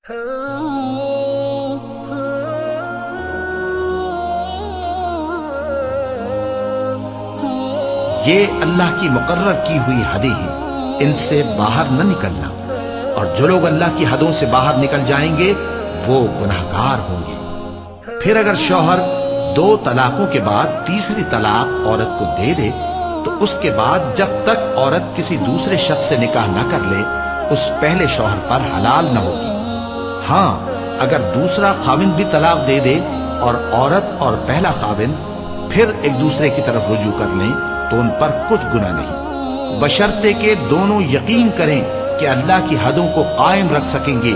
یہ اللہ کی مقرر کی ہوئی حدیں ہیں، ان سے باہر نہ نکلنا، اور جو لوگ اللہ کی حدوں سے باہر نکل جائیں گے وہ گناہگار ہوں گے۔ پھر اگر شوہر 2 طلاقوں کے بعد تیسری طلاق عورت کو دے دے تو اس کے بعد جب تک عورت کسی دوسرے شخص سے نکاح نہ کر لے اس پہلے شوہر پر حلال نہ ہوگی۔ ہاں اگر دوسرا خاوند بھی طلاق دے دے اور عورت اور پہلا خاوند پھر ایک دوسرے کی طرف رجوع کر لیں تو ان پر کچھ گناہ نہیں، بشرطے کہ دونوں یقین کریں کہ اللہ کی حدوں کو قائم رکھ سکیں گے،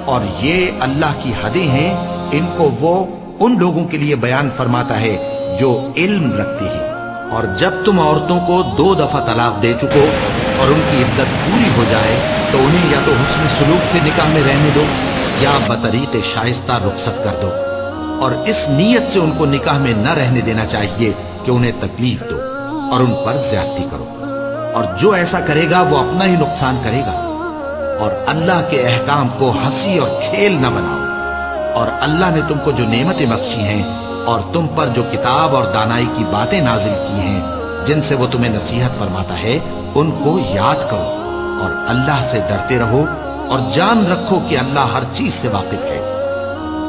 اور یہ اللہ کی حدیں ہیں، ان کو وہ ان لوگوں کے لیے بیان فرماتا ہے جو علم رکھتے ہیں۔ اور جب تم عورتوں کو 2 دفعہ طلاق دے چکو اور ان کی عدت پوری ہو جائے تو انہیں یا تو حسن سلوک سے نکاح میں رہنے دو یا بطریق شائستہ رخصت کر دو، اور اس نیت سے ان کو نکاح میں نہ رہنے دینا چاہیے کہ انہیں تکلیف دو اور ان پر زیادتی کرو، اور جو ایسا کرے گا وہ اپنا ہی نقصان کرے گا۔ اور اللہ کے احکام کو ہنسی اور کھیل نہ بناؤ، اور اللہ نے تم کو جو نعمتیں بخشی ہیں اور تم پر جو کتاب اور دانائی کی باتیں نازل کی ہیں جن سے وہ تمہیں نصیحت فرماتا ہے ان کو یاد کرو، اور اللہ سے ڈرتے رہو، اور جان رکھو کہ اللہ ہر چیز سے واقف ہے۔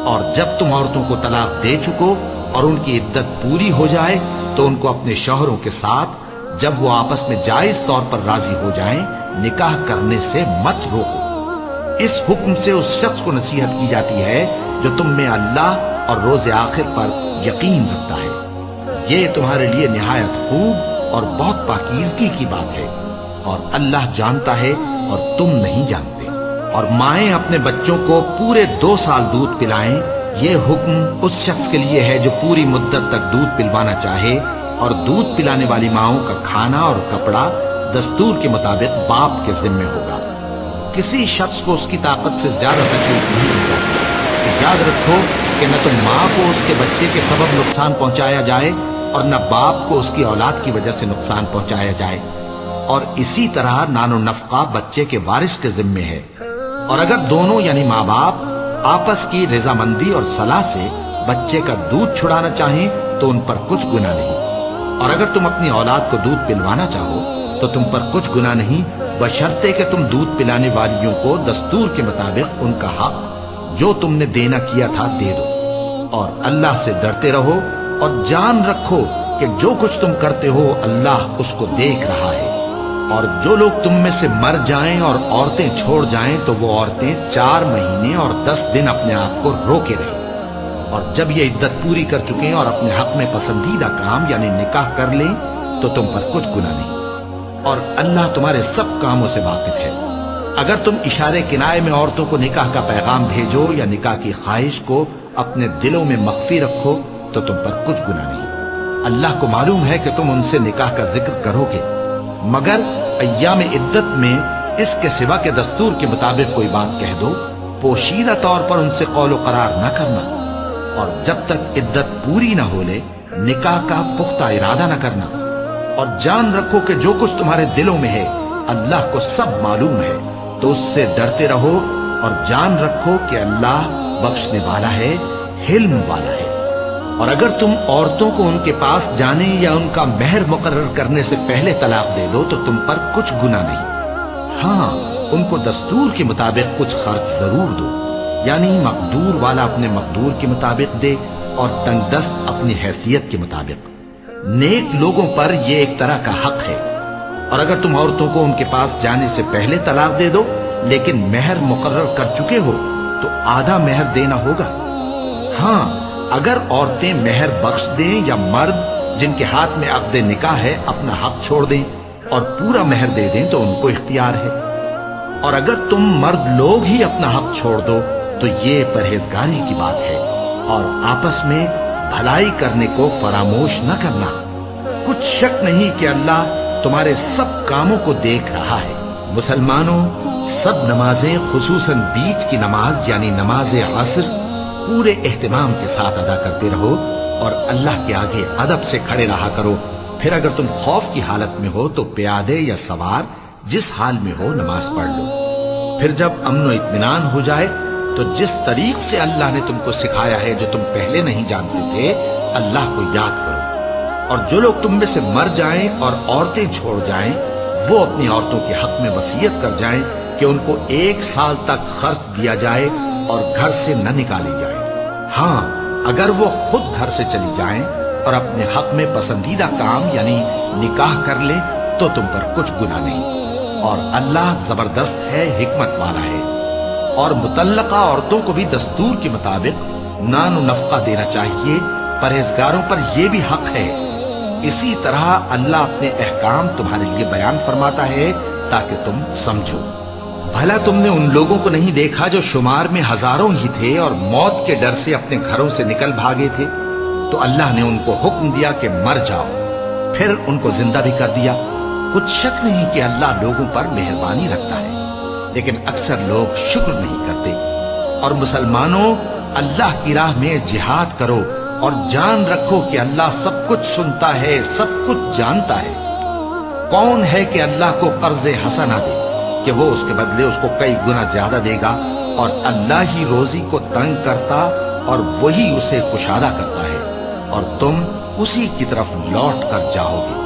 اور جب تم عورتوں کو طلاق دے چکو اور ان کی عدت پوری ہو جائے تو ان کو اپنے شوہروں کے ساتھ جب وہ آپس میں جائز طور پر راضی ہو جائیں نکاح کرنے سے مت روکو۔ اس حکم سے اس شخص کو نصیحت کی جاتی ہے جو تم میں اللہ اور روز آخر پر یقین رکھتا ہے۔ یہ تمہارے لیے نہایت خوب اور بہت پاکیزگی کی بات ہے، اور اللہ جانتا ہے اور تم نہیں جانتے۔ اور مائیں اپنے بچوں کو پورے 2 سال دودھ پلائیں، یہ حکم اس شخص کے لیے ہے جو پوری مدت تک دودھ پلوانا چاہے، اور دودھ پلانے والی ماؤں کا کھانا اور کپڑا دستور کے مطابق باپ کے ذمے ہوگا۔ کسی شخص کو اس کی طاقت سے زیادہ تکلیف نہیں دی جاتی۔ یاد رکھو کہ نہ تو ماں کو اس کے بچے کے سبب نقصان پہنچایا جائے اور نہ باپ کو اس کی اولاد کی وجہ سے نقصان پہنچایا جائے، اور اسی طرح نان و نفقہ بچے کے وارث کے ذمے ہے۔ اور اگر دونوں یعنی ماں باپ آپس کی رضامندی اور صلاح سے بچے کا دودھ چھڑانا چاہیں تو ان پر کچھ گناہ نہیں، اور اگر تم اپنی اولاد کو دودھ پلوانا چاہو تو تم پر کچھ گناہ نہیں، بشرطے کہ تم دودھ پلانے والیوں کو دستور کے مطابق ان کا حق جو تم نے دینا کیا تھا دے دو۔ اور اللہ سے ڈرتے رہو، اور جان رکھو کہ جو کچھ تم کرتے ہو اللہ اس کو دیکھ رہا ہے۔ اور جو لوگ تم میں سے مر جائیں اور عورتیں چھوڑ جائیں تو وہ عورتیں 4 مہینے اور 10 دن اپنے آپ کو روکے رہیں، اور جب یہ عدت پوری کر چکیں اور اپنے حق میں پسندیدہ کام یعنی نکاح کر لیں تو تم پر کچھ گناہ نہیں، اور اللہ تمہارے سب کاموں سے واقف ہے۔ اگر تم اشارے کنائے میں عورتوں کو نکاح کا پیغام بھیجو یا نکاح کی خواہش کو اپنے دلوں میں مخفی رکھو تو تم پر کچھ گناہ نہیں۔ اللہ کو معلوم ہے کہ تم ان سے نکاح کا ذکر کرو گے، مگر ایام عدت میں اس کے سوا کے دستور کے مطابق کوئی بات کہہ دو، پوشیدہ طور پر ان سے قول و قرار نہ کرنا، اور جب تک عدت پوری نہ ہو لے نکاح کا پختہ ارادہ نہ کرنا۔ اور جان رکھو کہ جو کچھ تمہارے دلوں میں ہے اللہ کو سب معلوم ہے، تو اس سے ڈرتے رہو، اور جان رکھو کہ اللہ بخشنے والا ہے، حلم والا ہے۔ اور اگر تم عورتوں کو ان کے پاس جانے یا ان کا مہر مقرر کرنے سے پہلے طلاق دے دو تو تم پر کچھ گناہ نہیں۔ ہاں ان کو دستور کے مطابق کچھ خرچ ضرور دو، یعنی مقدور والا اپنے مقدور کے مطابق دے اور تنگ دست اپنی حیثیت کے مطابق۔ نیک لوگوں پر یہ ایک طرح کا حق ہے۔ اور اگر تم عورتوں کو ان کے پاس جانے سے پہلے طلاق دے دو لیکن مہر مقرر کر چکے ہو تو آدھا مہر دینا ہوگا۔ ہاں اگر عورتیں مہر بخش دیں یا مرد جن کے ہاتھ میں عقد نکاح ہے اپنا حق چھوڑ دیں اور پورا مہر دے دیں تو ان کو اختیار ہے۔ اور اگر تم مرد لوگ ہی اپنا حق چھوڑ دو تو یہ پرہیزگاری کی بات ہے، اور آپس میں بھلائی کرنے کو فراموش نہ کرنا۔ کچھ شک نہیں کہ اللہ تمہارے سب کاموں کو دیکھ رہا ہے۔ مسلمانوں، سب نمازیں خصوصاً بیچ کی نماز یعنی نماز عصر پورے اہتمام کے ساتھ ادا کرتے رہو، اور اللہ کے آگے ادب سے کھڑے رہا کرو۔ پھر اگر تم خوف کی حالت میں ہو تو پیادے یا سوار جس حال میں ہو نماز پڑھ لو۔ پھر جب امن و اطمینان ہو جائے تو جس طریق سے اللہ نے تم کو سکھایا ہے جو تم پہلے نہیں جانتے تھے، اللہ کو یاد کرو۔ اور جو لوگ تم میں سے مر جائیں اور عورتیں چھوڑ جائیں، وہ اپنی عورتوں کے حق میں وصیت کر جائیں کہ ان کو 1 سال تک خرچ دیا جائے اور گھر سے نہ نکالی جائے۔ ہاں، اگر وہ خود گھر سے چلی جائیں اور اپنے حق میں پسندیدہ کام یعنی نکاح کر لیں تو تم پر کچھ گناہ نہیں، اور اللہ زبردست ہے، حکمت والا ہے۔ اور مطلقہ عورتوں کو بھی دستور کے مطابق نان و نفقہ دینا چاہیے، پرہیزگاروں پر یہ بھی حق ہے۔ اسی طرح اللہ اپنے احکام تمہارے لیے بیان فرماتا ہے تاکہ تم سمجھو۔ بھلا تم نے ان لوگوں کو نہیں دیکھا جو شمار میں ہزاروں ہی تھے اور موت کے ڈر سے اپنے گھروں سے نکل بھاگے تھے؟ تو اللہ نے ان کو حکم دیا کہ مر جاؤ، پھر ان کو زندہ بھی کر دیا۔ کچھ شک نہیں کہ اللہ لوگوں پر مہربانی رکھتا ہے، لیکن اکثر لوگ شکر نہیں کرتے۔ اور مسلمانوں، اللہ کی راہ میں جہاد کرو اور جان رکھو کہ اللہ سب کچھ سنتا ہے، سب کچھ جانتا ہے۔ کون ہے کہ اللہ کو قرض حسنہ دے کہ وہ اس کے بدلے اس کو کئی گنا زیادہ دے گا؟ اور اللہ ہی روزی کو تنگ کرتا اور وہی اسے کشادہ کرتا ہے، اور تم اسی کی طرف لوٹ کر جاؤ گے۔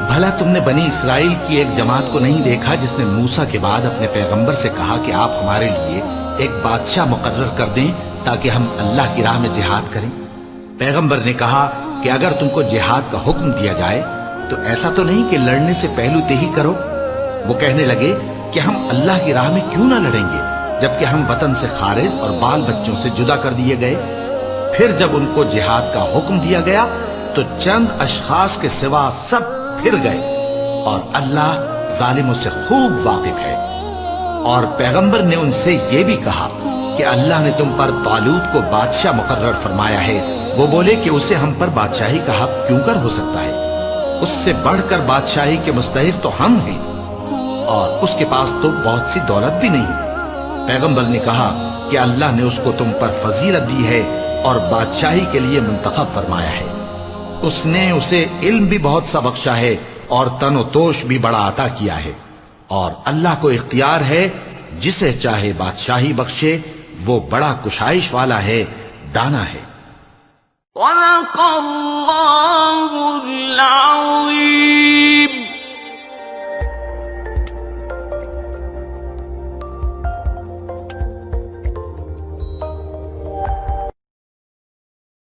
بھلا تم نے بنی اسرائیل کی ایک جماعت کو نہیں دیکھا جس نے موسیٰ کے بعد اپنے پیغمبر سے کہا کہ آپ ہمارے لیے ایک بادشاہ مقرر کر دیں تاکہ ہم اللہ کی راہ میں جہاد کریں؟ پیغمبر نے کہا کہ اگر تم کو جہاد کا حکم دیا جائے تو ایسا تو نہیں کہ لڑنے سے پہلو تہی کرو۔ وہ کہنے لگے کہ ہم اللہ کی راہ میں کیوں نہ لڑیں گے جبکہ ہم وطن سے خارج اور بال بچوں سے جدا کر دیے گئے۔ پھر جب ان کو جہاد کا حکم دیا گیا تو چند اشخاص کے سوا سب پھر گئے، اور اللہ ظالموں سے خوب واقف ہے۔ اور پیغمبر نے ان سے یہ بھی کہا کہ اللہ نے تم پر طالوت کو بادشاہ مقرر فرمایا ہے۔ وہ بولے کہ اسے ہم پر بادشاہی کا حق کیوں کر ہو سکتا ہے؟ اس سے بڑھ کر بادشاہی کے مستحق تو ہم ہیں، اور اس کے پاس تو بہت سی دولت بھی نہیں۔ پیغمبر نے کہا کہ اللہ نے اس کو تم پر فضیلت دی ہے اور بادشاہی کے لیے منتخب فرمایا ہے۔ اس نے اسے علم بھی بہت سا بخشا ہے اور تن و توش بھی بڑا عطا کیا ہے، اور اللہ کو اختیار ہے جسے چاہے بادشاہی بخشے، وہ بڑا کشائش والا ہے، دانا ہے۔ وَلَقَ اللَّهُ